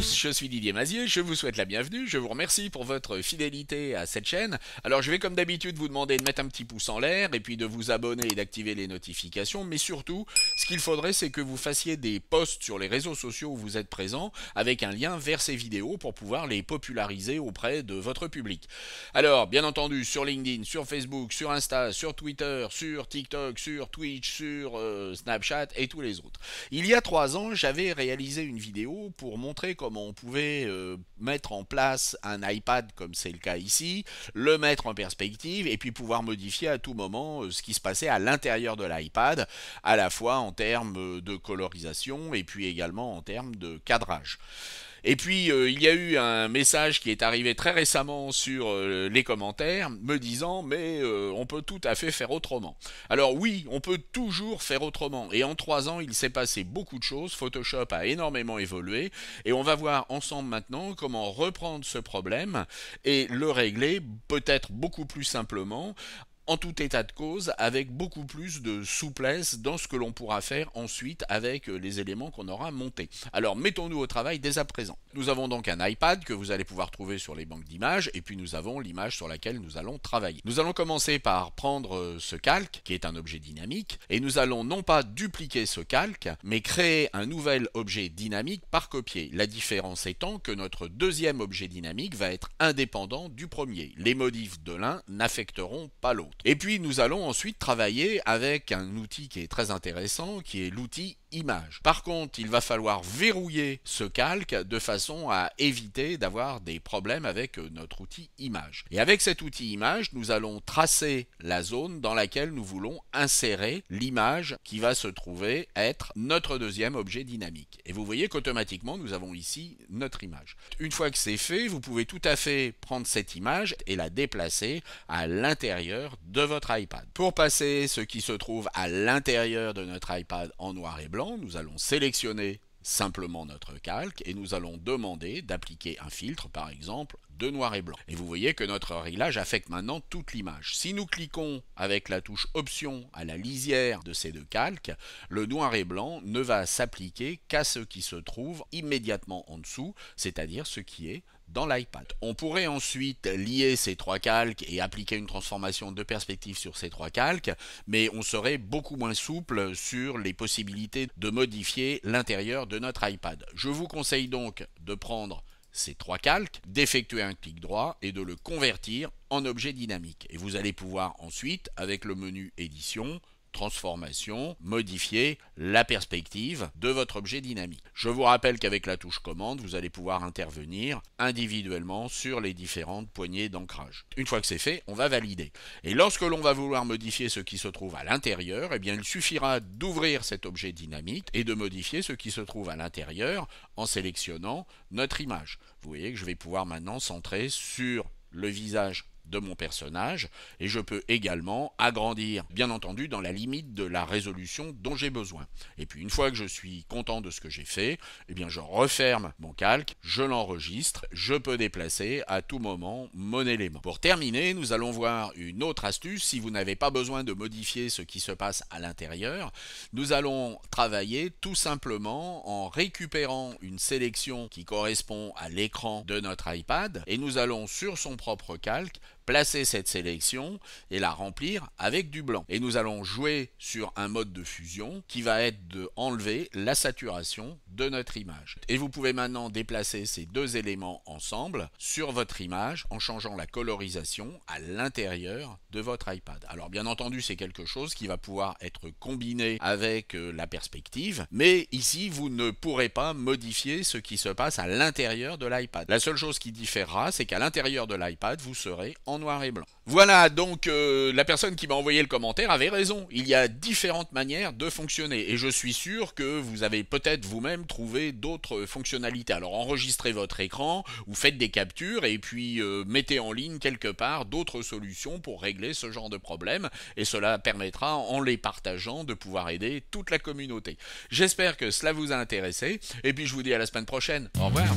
tous, je suis Didier Mazier, je vous souhaite la bienvenue, je vous remercie pour votre fidélité à cette chaîne. Alors je vais comme d'habitude vous demander de mettre un petit pouce en l'air et puis de vous abonner et d'activer les notifications, mais surtout, ce qu'il faudrait c'est que vous fassiez des posts sur les réseaux sociaux où vous êtes présent avec un lien vers ces vidéos pour pouvoir les populariser auprès de votre public. Alors bien entendu sur LinkedIn, sur Facebook, sur Insta, sur Twitter, sur TikTok, sur Twitch, sur Snapchat et tous les autres. Il y a 3 ans, j'avais réalisé une vidéo pour montrer comment on pouvait mettre en place un iPad comme c'est le cas ici, le mettre en perspective et puis pouvoir modifier à tout moment ce qui se passait à l'intérieur de l'iPad, à la fois en termes de colorisation et puis également en termes de cadrage. Et puis il y a eu un message qui est arrivé très récemment sur les commentaires me disant mais on peut tout à fait faire autrement. Alors oui, on peut toujours faire autrement et en 3 ans il s'est passé beaucoup de choses, Photoshop a énormément évolué et on va voir ensemble maintenant comment reprendre ce problème et le régler peut-être beaucoup plus simplement en tout état de cause, avec beaucoup plus de souplesse dans ce que l'on pourra faire ensuite avec les éléments qu'on aura montés. Alors mettons-nous au travail dès à présent. Nous avons donc un iPad que vous allez pouvoir trouver sur les banques d'images et puis nous avons l'image sur laquelle nous allons travailler. Nous allons commencer par prendre ce calque qui est un objet dynamique et nous allons non pas dupliquer ce calque mais créer un nouvel objet dynamique par copier. La différence étant que notre deuxième objet dynamique va être indépendant du premier. Les modifs de l'un n'affecteront pas l'autre. Et puis nous allons ensuite travailler avec un outil qui est très intéressant, qui est l'outil image. Par contre, il va falloir verrouiller ce calque de façon à éviter d'avoir des problèmes avec notre outil image. Et avec cet outil image, nous allons tracer la zone dans laquelle nous voulons insérer l'image qui va se trouver être notre deuxième objet dynamique. Et vous voyez qu'automatiquement, nous avons ici notre image. Une fois que c'est fait, vous pouvez tout à fait prendre cette image et la déplacer à l'intérieur de votre iPad. Pour passer ce qui se trouve à l'intérieur de notre iPad en noir et blanc, nous allons sélectionner simplement notre calque et nous allons demander d'appliquer un filtre par exemple de noir et blanc. Et vous voyez que notre réglage affecte maintenant toute l'image. Si nous cliquons avec la touche option à la lisière de ces deux calques, le noir et blanc ne va s'appliquer qu'à ce qui se trouve immédiatement en dessous, c'est-à-dire ce qui est dans l'iPad. On pourrait ensuite lier ces trois calques et appliquer une transformation de perspective sur ces trois calques, mais on serait beaucoup moins souple sur les possibilités de modifier l'intérieur de notre iPad. Je vous conseille donc de prendre ces trois calques, d'effectuer un clic droit et de le convertir en objet dynamique. Et vous allez pouvoir ensuite, avec le menu édition, transformation, modifier la perspective de votre objet dynamique. Je vous rappelle qu'avec la touche commande, vous allez pouvoir intervenir individuellement sur les différentes poignées d'ancrage. Une fois que c'est fait, on va valider. Et lorsque l'on va vouloir modifier ce qui se trouve à l'intérieur, eh bien il suffira d'ouvrir cet objet dynamique et de modifier ce qui se trouve à l'intérieur en sélectionnant notre image. Vous voyez que je vais pouvoir maintenant centrer sur le visage de mon personnage et je peux également agrandir bien entendu dans la limite de la résolution dont j'ai besoin. Et puis une fois que je suis content de ce que j'ai fait, eh bien je referme mon calque, je l'enregistre, je peux déplacer à tout moment mon élément. Pour terminer, nous allons voir une autre astuce. Si vous n'avez pas besoin de modifier ce qui se passe à l'intérieur, nous allons travailler tout simplement en récupérant une sélection qui correspond à l'écran de notre iPad et nous allons sur son propre calque placer cette sélection et la remplir avec du blanc. Et nous allons jouer sur un mode de fusion qui va être de enlever la saturation de notre image. Et vous pouvez maintenant déplacer ces deux éléments ensemble sur votre image en changeant la colorisation à l'intérieur de votre iPad. Alors bien entendu, c'est quelque chose qui va pouvoir être combiné avec la perspective, mais ici vous ne pourrez pas modifier ce qui se passe à l'intérieur de l'iPad. La seule chose qui différera, c'est qu'à l'intérieur de l'iPad, vous serez en noir et blanc. Voilà, donc la personne qui m'a envoyé le commentaire avait raison. Il y a différentes manières de fonctionner et je suis sûr que vous avez peut-être vous-même trouvé d'autres fonctionnalités. Alors enregistrez votre écran ou faites des captures et puis mettez en ligne quelque part d'autres solutions pour régler ce genre de problème et cela permettra en les partageant de pouvoir aider toute la communauté. J'espère que cela vous a intéressé et puis je vous dis à la semaine prochaine. Au revoir.